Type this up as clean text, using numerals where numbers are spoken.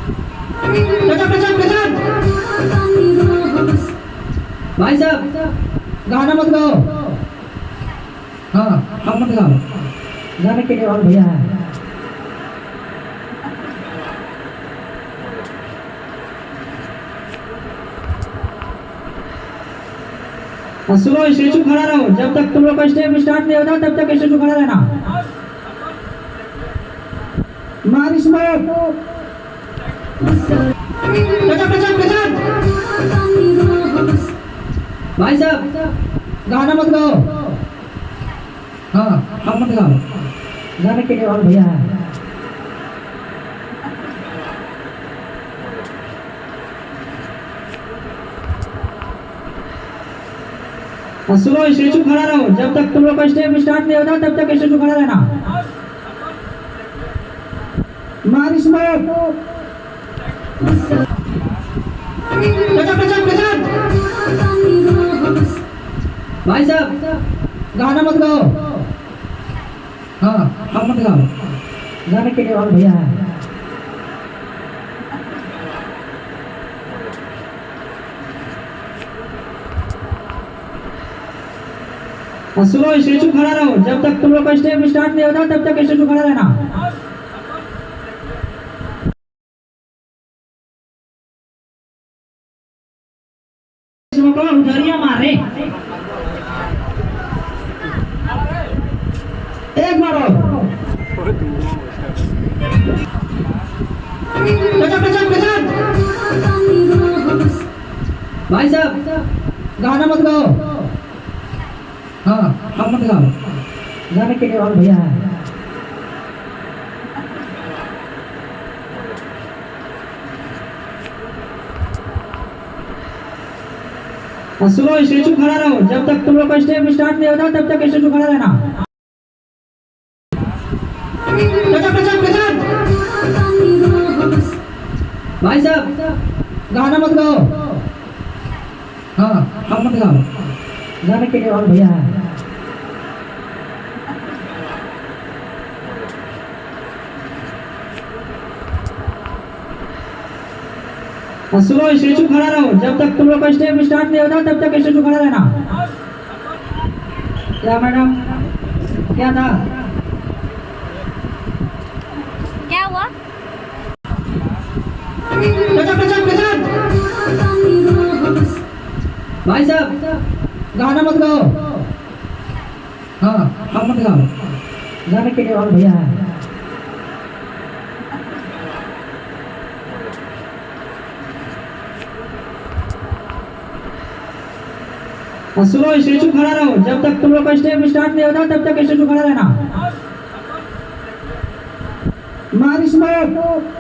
गजब गजब गजब। भाई साहब गाना मत गाओ। हाँ अब मत गाओ, गाने के लिए और भैया है। सुनो, स्टेचू खड़ा रहो, जब तक तुम लोग का स्टेप स्टार्ट नहीं होता तब तक स्टेचू खड़ा रहना। मार स्मोक। गजब गजब गजब। भाई साहब गाना मत गाओ। हाँ अब मत गाओ, गाने के लिए और भैया है। सुनो, स्टेचू खड़ा रहो, जब तक तुम लोग का स्टेप स्टार्ट नहीं होता तब तक स्टेचू खड़ा रहना। मार स्मोक। गजब गजब गजब। भाई साहब गाना मत गाओ। हाँ अब मत गाओ, गाने के लिए और भैया है। सुनो, स्टेचू खड़ा रहो, जब तक तुम लोग का स्टेप स्टार्ट नहीं होता तब तक स्टेचू खड़ा रहना। उधरिया मारे एक मारो। गजब गजब गजब। भाई साहब गाना मत गाओ। हाँ अब मत गाओ, गाने के लिए और भैया है। सुनो, स्टेचू खड़ा रहो, जब तक तुम लोग का स्टेप स्टार्ट नहीं होता तब तक स्टेचू खड़ा रहना। गजब गजब गजब। भाई साहब गाना मत गाओ। हाँ अब मत गाओ, गाने के लिए और भैया है। सुनो, स्टेचू खड़ा रहो, जब तक तुम लोग का स्टेप स्टार्ट नहीं होता तब तक स्टेचू खड़ा रहना। क्या मैडम, क्या था? क्या हुआ? गजब गजब गजब। भाई साहब गाना मत गाओ। हाँ अब मत गाओ, गाने के लिए और भैया है। सुनो, स्टेचू खड़ा रहो, जब तक तुम लोग का स्टेप स्टार्ट नहीं होता तब तक स्टेचू खड़ा रहना। मार स्मोक।